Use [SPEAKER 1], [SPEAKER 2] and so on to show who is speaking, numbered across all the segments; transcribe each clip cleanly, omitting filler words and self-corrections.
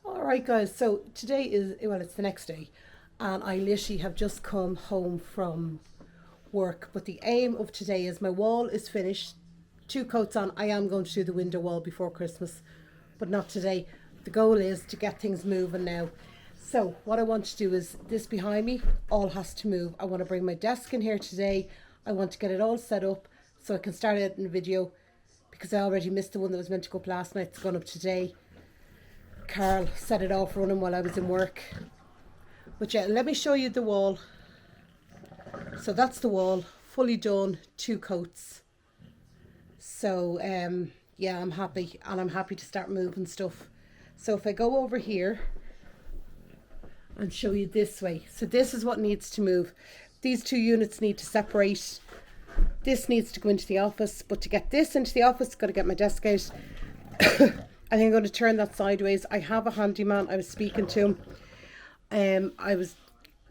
[SPEAKER 1] All right, guys. So today is, well, it's the next day, and I literally have just come home from work. But the aim of today is my wall is finished, two coats on. I am going to do the window wall before Christmas, but not today. The goal is to get things moving now. So what I want to do is this behind me all has to move. I want to bring my desk in here today. I want to get it all set up so I can start it in a video because I already missed the one that was meant to go up last night. It's gone up today. Carl set it off running while I was in work. But yeah, let me show you the wall. So that's the wall, fully done, two coats. So yeah, I'm happy, and I'm happy to start moving stuff. So if I go over here and show you this way, so this is what needs to move. These two units need to separate. This needs to go into the office, but to get this into the office, got to get my desk out. I think I'm going to turn that sideways. I have a handyman. I was speaking to him. I was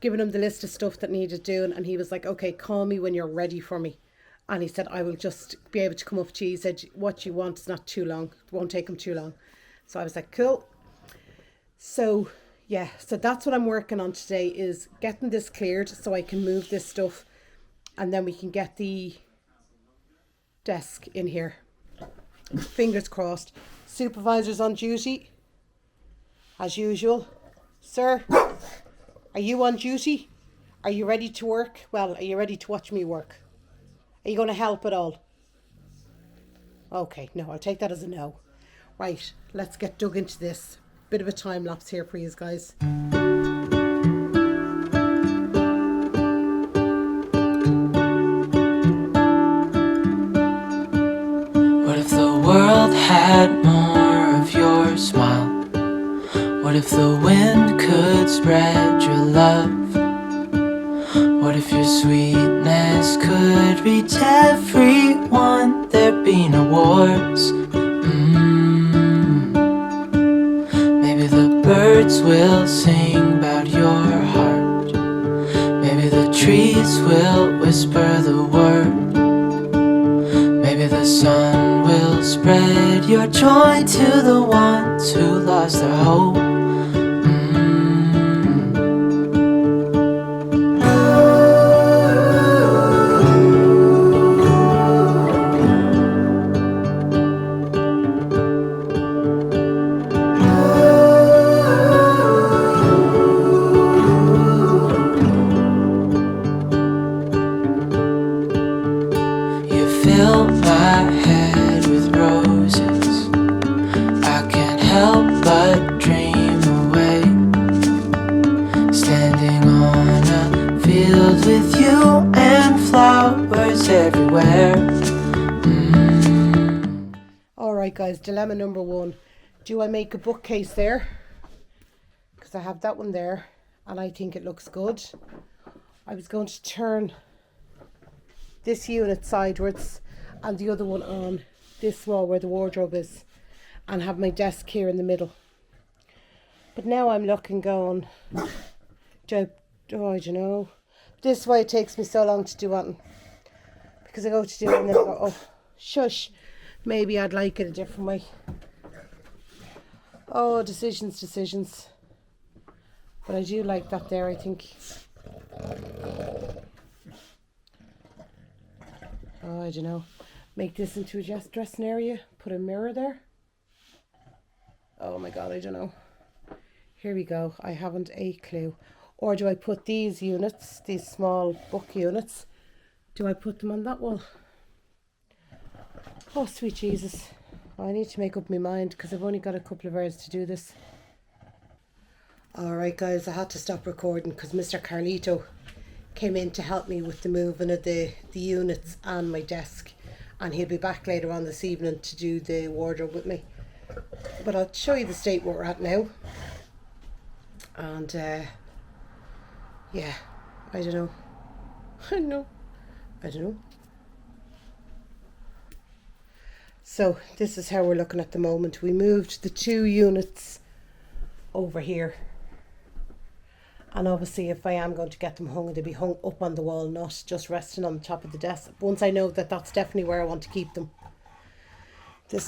[SPEAKER 1] giving him the list of stuff that needed doing, and he was like, okay, call me when you're ready for me. And he said, I will just be able to come up to you. He said, what you want is not too long. It won't take him too long. So I was like, cool. So yeah, so that's what I'm working on today, is getting this cleared so I can move this stuff, and then we can get the desk in here. Fingers crossed. Supervisor's on duty as usual. Sir, are you on duty? Are you ready to work? Well, are you ready to watch me work? Are you going to help at all? Okay, no, I'll take that as a no. Right, let's get dug into this. Bit of a time lapse here for you guys.
[SPEAKER 2] What if the world had more of your smile? What if the wind could spread your love? What if your sweetness could reach everyone? There'd be no wars. Maybe the birds will sing about your heart. Maybe the trees will whisper the word. Maybe the sun will spread your joy to the ones who lost their hope. You fill my head with roses. I can't help but dream away, standing on a field with you and flowers everywhere.
[SPEAKER 1] Alright guys, dilemma number one. Do I make a bookcase there? Because I have that one there and I think it looks good. I was going to turn this unit sideways and the other one on this wall where the wardrobe is, and have my desk here in the middle. But now I'm looking going, I don't know. This is why it takes me so long to do it. Because I go to do it and then I go, oh, shush. Maybe I'd like it a different way. Oh, decisions. But I do like that there, I think. Oh, I don't know. Make this into a dressing area. Put a mirror there. Oh my God, I don't know. Here we go. I haven't a clue. Or do I put these units, these small book units, do I put them on that wall? Oh, sweet Jesus. I need to make up my mind because I've only got a couple of hours to do this. Alright guys, I had to stop recording because Mr. Carlito came in to help me with the moving of the units and my desk, and he'll be back later on this evening to do the wardrobe with me. But I'll show you the state where we're at now. And yeah, I don't know. I don't know. So this is how we're looking at the moment. We moved the two units over here. And obviously if I am going to get them hung, they'll be hung up on the wall, not just resting on the top of the desk. Once I know that that's definitely where I want to keep them.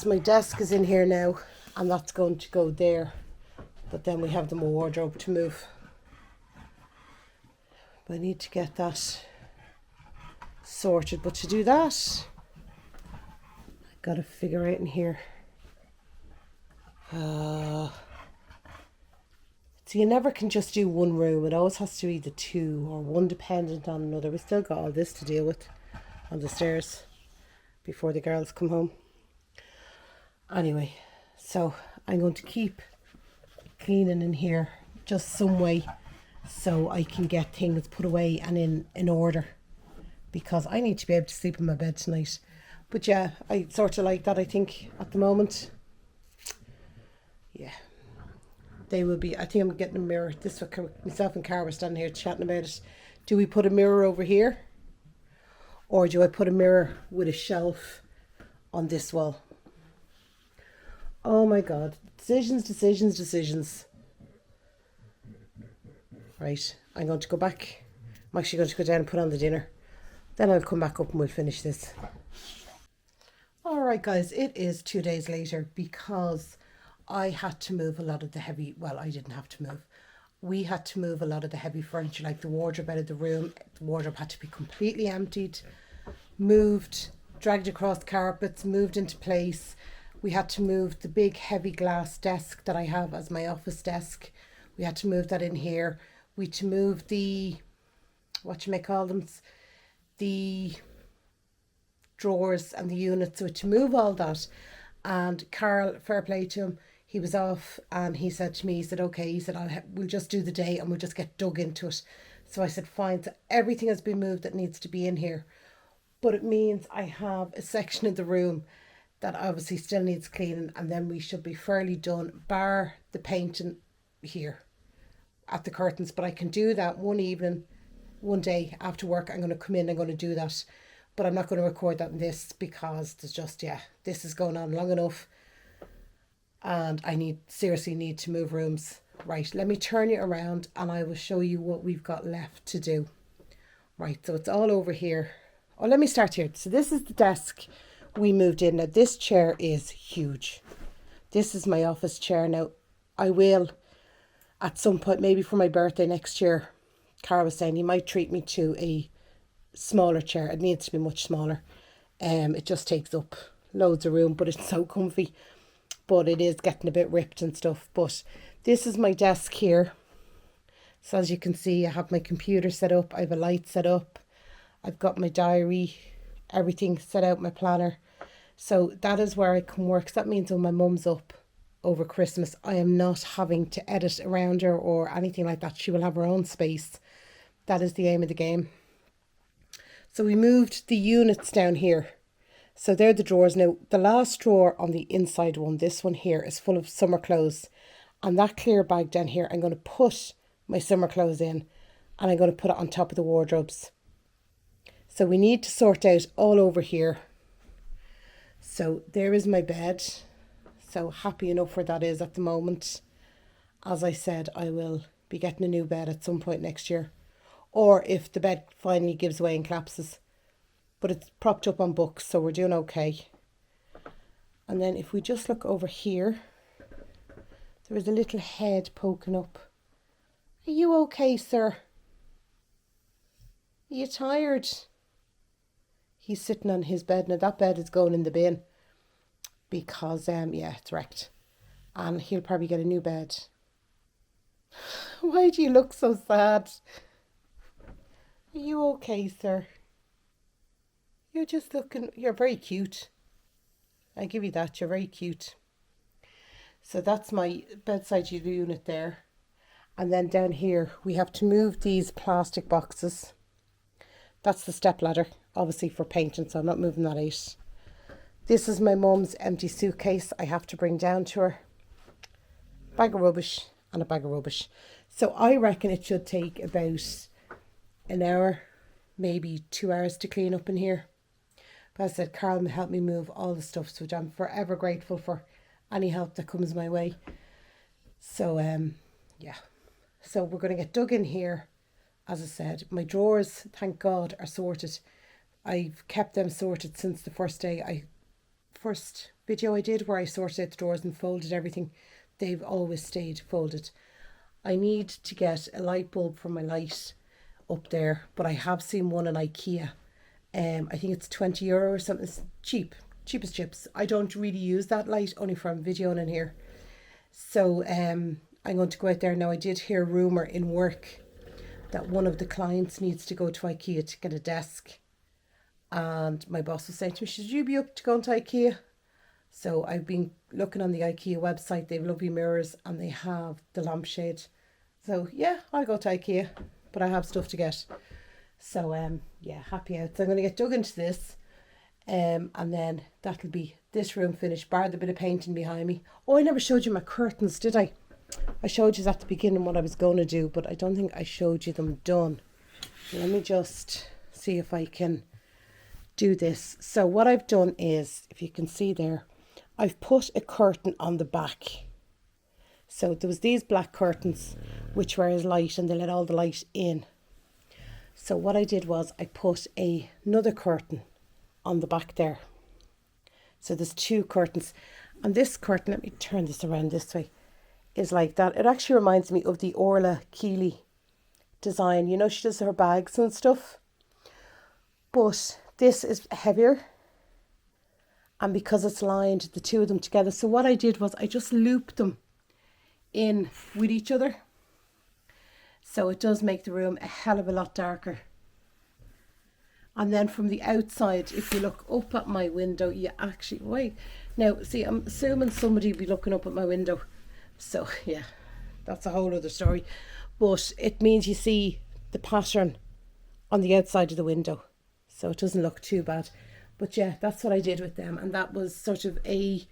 [SPEAKER 1] My desk is in here now, and that's going to go there. But then we have the wardrobe to move. But I need to get that sorted. But to do that, I've got to figure out in here. So you never can just do one room. It always has to be the two, or one dependent on another. We still got all this to deal with on the stairs before the girls come home. Anyway, so I'm going to keep cleaning in here just some way so I can get things put away and in order, because I need to be able to sleep in my bed tonight. But yeah, I sort of like that, I think, at the moment. Yeah. They will be, I think I'm getting a mirror. This is what myself and Cara were standing here chatting about it. Do we put a mirror over here? Or do I put a mirror with a shelf on this wall? Oh my God. Decisions, decisions, decisions. Right, I'm going to go back. I'm actually going to go down and put on the dinner. Then I'll come back up and we'll finish this. Alright guys, it is 2 days later because I had to move a lot of the heavy, well, I didn't have to move. We had to move a lot of the heavy furniture, like the wardrobe out of the room. The wardrobe had to be completely emptied, moved, dragged across carpets, moved into place. We had to move the big heavy glass desk that I have as my office desk. We had to move that in here. We had to move the, what you may call them, the drawers and the units. So to move all that. And Carl, fair play to him, he was off and he said to me, he said, okay, he said, we'll just do the day and we'll just get dug into it. So I said, fine. So everything has been moved that needs to be in here. But it means I have a section of the room that obviously still needs cleaning, and then we should be fairly done, bar the painting here at the curtains. But I can do that one evening, one day after work. I'm going to come in, I'm going to do that. But I'm not going to record that in this because there's just, yeah, this is going on long enough. And I seriously need to move rooms. Right, let me turn you around and I will show you what we've got left to do. Right, so it's all over here. Oh, let me start here. So this is the desk we moved in. Now this chair is huge. This is my office chair. Now I will, at some point, maybe for my birthday next year, Cara was saying he might treat me to a smaller chair. It needs to be much smaller. It just takes up loads of room, but it's so comfy. But it is getting a bit ripped and stuff. But this is my desk here. So as you can see, I have my computer set up. I have a light set up. I've got my diary, everything set out, my planner. So that is where I can work. So that means when my mum's up over Christmas, I am not having to edit around her or anything like that. She will have her own space. That is the aim of the game. So we moved the units down here. So they're the drawers. Now, the last drawer on the inside one, this one here, is full of summer clothes. And that clear bag down here, I'm going to put my summer clothes in and I'm going to put it on top of the wardrobes. So we need to sort out all over here. So there is my bed. So happy enough where that is at the moment. As I said, I will be getting a new bed at some point next year. Or if the bed finally gives way and collapses. But it's propped up on books, so we're doing okay. And then if we just look over here, there is a little head poking up. Are you okay, sir? Are you tired? He's sitting on his bed. Now that bed is going in the bin because, yeah, it's wrecked. And he'll probably get a new bed. Why do you look so sad? Are you okay, sir? You're just looking, you're very cute. I give you that, you're very cute. So that's my bedside unit there. And then down here, we have to move these plastic boxes. That's the step ladder, obviously for painting, so I'm not moving that out. This is my mum's empty suitcase I have to bring down to her. Bag of rubbish and a bag of rubbish. So I reckon it should take about an hour, maybe 2 hours to clean up in here. But as I said, Carl helped me move all the stuff, which I'm forever grateful for any help that comes my way. So, yeah. So we're going to get dug in here. As I said, my drawers, thank God, are sorted. I've kept them sorted since the first video I did where I sorted out the drawers and folded everything. they've always stayed folded. I need to get a light bulb for my light up there, but I have seen one in IKEA. I think it's €20 or something. It's cheap as chips. I don't really use that light, only from videoing in here. So I'm going to go out there now. I did hear a rumour in work that one of the clients needs to go to IKEA to get a desk. And my boss was saying to me, should you be up to going to IKEA? So I've been looking on the IKEA website. They have lovely mirrors and they have the lampshade. So yeah, I'll go to IKEA, but I have stuff to get. So yeah, happy out. So I'm going to get dug into this, and then that'll be this room finished, bar the bit of painting behind me. Oh, I never showed you my curtains, did I? I showed you at the beginning what I was going to do, but I don't think I showed you them done. Let me just see if I can do this. So what I've done is, if you can see there, I've put a curtain on the back. So there was these black curtains which were as light and they let all the light in. So what I did was I put another curtain on the back there. So there's two curtains, and this curtain, let me turn this around this way, is like that. It actually reminds me of the Orla Keeley design. You know, she does her bags and stuff, but this is heavier, and because it's lined the two of them together. So what I did was I just looped them in with each other. So it does make the room a hell of a lot darker. And then from the outside, if you look up at my window, you actually, wait. Now, see, I'm assuming somebody will be looking up at my window. So, yeah, that's a whole other story. But it means you see the pattern on the outside of the window. So it doesn't look too bad. But yeah, that's what I did with them. And that was sort of a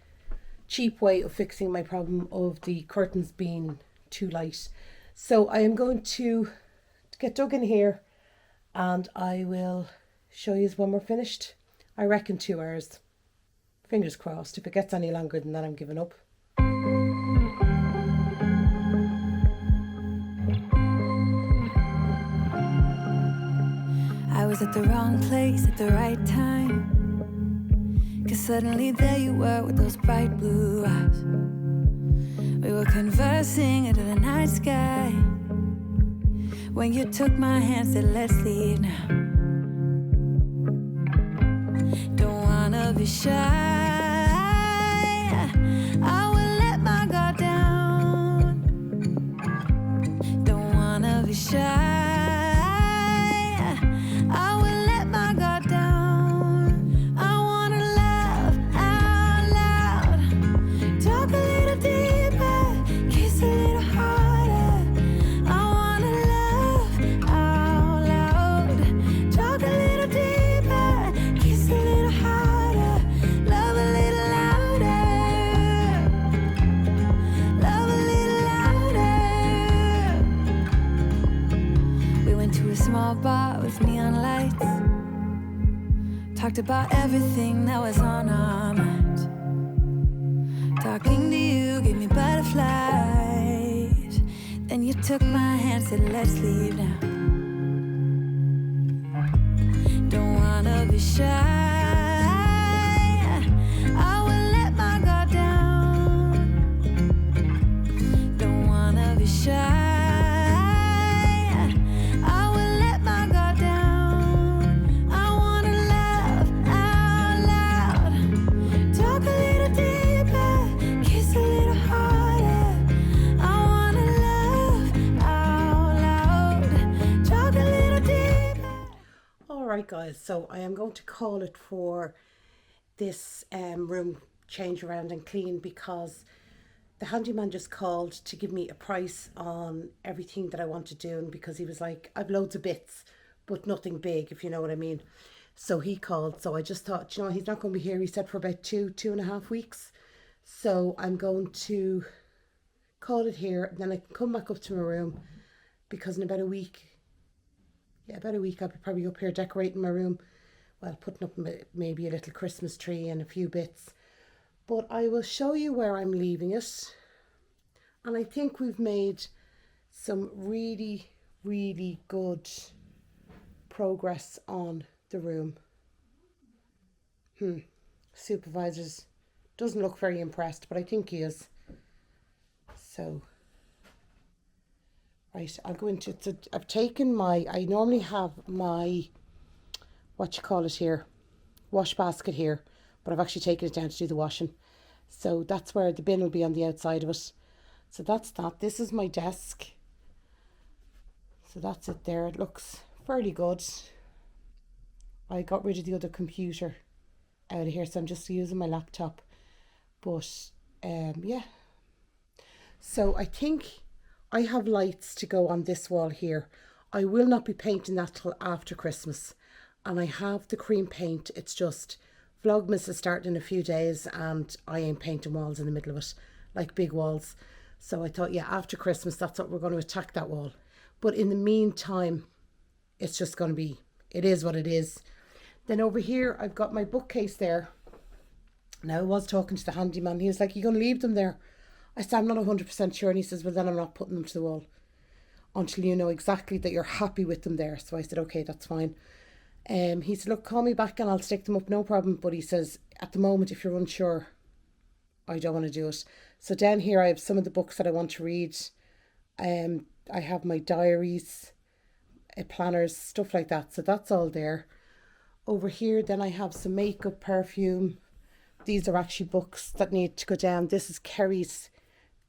[SPEAKER 1] cheap way of fixing my problem of the curtains being too light. So I am going to get dug in here and I will show you when we're finished. I reckon 2 hours. Fingers crossed. If it gets any longer than that, I'm giving up.
[SPEAKER 3] I was at the wrong place at the right time, 'cause suddenly there you were with those bright blue eyes. We were conversing under the night sky, when you took my hand, said let's leave now. Don't wanna be shy, I will let my guard down. Don't wanna be shy, bar with neon lights, talked about everything that was on our minds. Talking to you gave me butterflies. Then you took my hand, said let's leave now. Don't wanna be shy, I will let my guard down. Don't wanna be shy,
[SPEAKER 1] Right guys, so I am going to call it for this room change around and clean, because the handyman just called to give me a price on everything that I want to do, and because he was like, I've loads of bits but nothing big, if you know what I mean. So he called, so I just thought, you know, he's not going to be here, he said, for about 2.5 weeks. So I'm going to call it here, and then I can come back up to my room, because in about a week I'll be probably up here decorating my room. Well, putting up maybe a little Christmas tree and a few bits. But I will show you where I'm leaving it. And I think we've made some really, really good progress on the room. Supervisors doesn't look very impressed, but I think he is. So, right, I'll go into it. So I've taken I normally have my, what you call it here, wash basket here, but I've actually taken it down to do the washing. So that's where the bin will be on the outside of it. So that's that. This is my desk. So that's it there. It looks fairly good. I got rid of the other computer out of here, so I'm just using my laptop. But yeah. So I think I have lights to go on this wall here. I will not be painting that till after Christmas. And I have the cream paint. It's just Vlogmas is starting in a few days and I ain't painting walls in the middle of it, like big walls. So I thought, yeah, after Christmas, that's what we're going to attack that wall. But in the meantime, it's just going to be, it is what it is. Then over here, I've got my bookcase there. Now I was talking to the handyman. He was like, "You going to leave them there?" I said, "I'm not 100% sure." And he says, "Well, then I'm not putting them to the wall until you know exactly that you're happy with them there." So I said, "Okay, that's fine." He said, "Look, call me back and I'll stick them up, no problem." But he says, "At the moment, if you're unsure, I don't want to do it." So down here, I have some of the books that I want to read. I have my diaries, planners, stuff like that. So that's all there. Over here, then I have some makeup, perfume. These are actually books that need to go down. This is Kerry's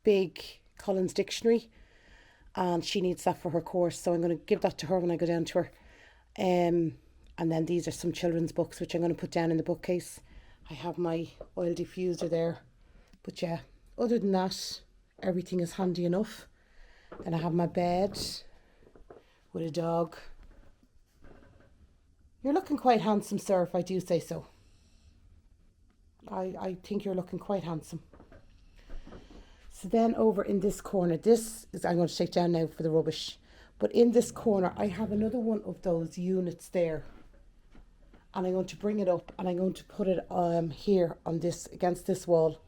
[SPEAKER 1] big Collins dictionary, and she needs that for her course. So I'm going to give that to her when I go down to her. And then these are some children's books, which I'm going to put down in the bookcase. I have my oil diffuser there. But yeah, other than that, everything is handy enough. Then I have my bed with a dog. You're looking quite handsome, sir, if I do say so. I think you're looking quite handsome. So then over in this corner, this is, I'm going to take down now for the rubbish. But in this corner, I have another one of those units there. And I'm going to bring it up and I'm going to put it here on this, against this wall.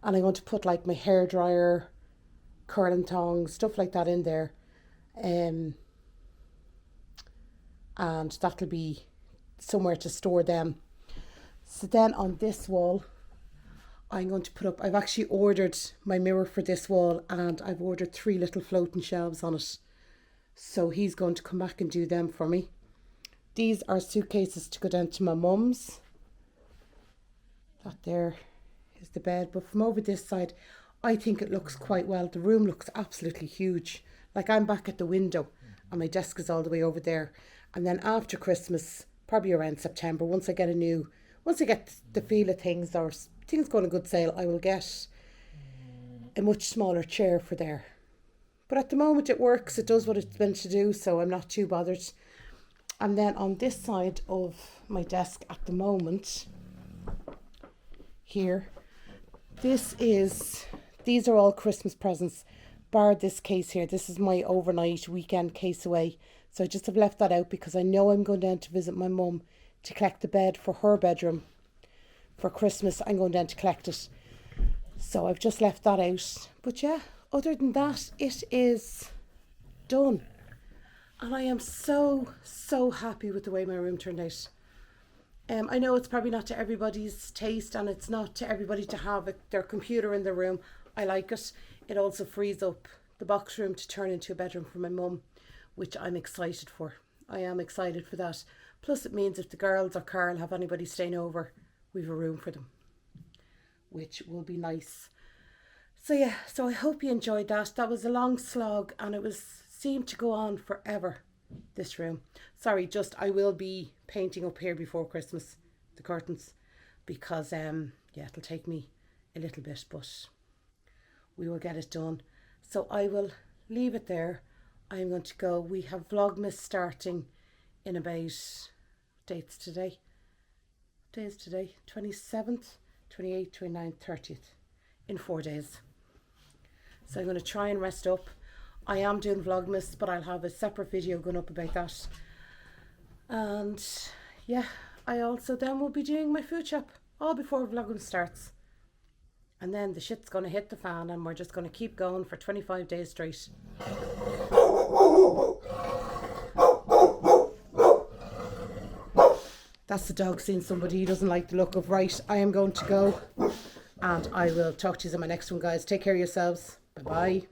[SPEAKER 1] And I'm going to put like my hairdryer, curling tongs, stuff like that in there. And that'll be somewhere to store them. So then on this wall, I'm going to put up, I've actually ordered my mirror for this wall and I've ordered 3 little floating shelves on it. So he's going to come back and do them for me. These are suitcases to go down to my mum's. That there is the bed. But from over this side, I think it looks quite well. The room looks absolutely huge. Like I'm back at the window and my desk is all the way over there. And then after Christmas, probably around September, once I get the feel of things or things go on a good sale, I will get a much smaller chair for there. But at the moment it works, it does what it's meant to do, so I'm not too bothered. And then on this side of my desk at the moment, here, these are all Christmas presents, bar this case here. This is my overnight weekend case away. So I just have left that out because I know I'm going down to visit my mum to collect the bed for her bedroom. For Christmas, I'm going down to collect it. So I've just left that out. But yeah, other than that, it is done. And I am so, so happy with the way my room turned out. I know it's probably not to everybody's taste and it's not to everybody to have their computer in their room. I like it. It also frees up the box room to turn into a bedroom for my mum, which I'm excited for. I am excited for that. Plus it means if the girls or Carl have anybody staying over, we've a room for them, which will be nice. So yeah, so I hope you enjoyed that. That was a long slog and it seemed to go on forever, this room. Sorry, just I will be painting up here before Christmas, the curtains, because yeah, it'll take me a little bit, but we will get it done. So I will leave it there. I'm going to go. We have Vlogmas starting in about, dates today. What day is today? 27th, 28th, 29th, 30th. In 4 days. So I'm going to try and rest up. I am doing Vlogmas, but I'll have a separate video going up about that. And yeah, I also then will be doing my food shop all before Vlogmas starts. And then the shit's going to hit the fan and we're just going to keep going for 25 days straight. That's the dog seeing somebody he doesn't like the look of. Right, I am going to go and I will talk to you in my next one, guys. Take care of yourselves. Bye bye.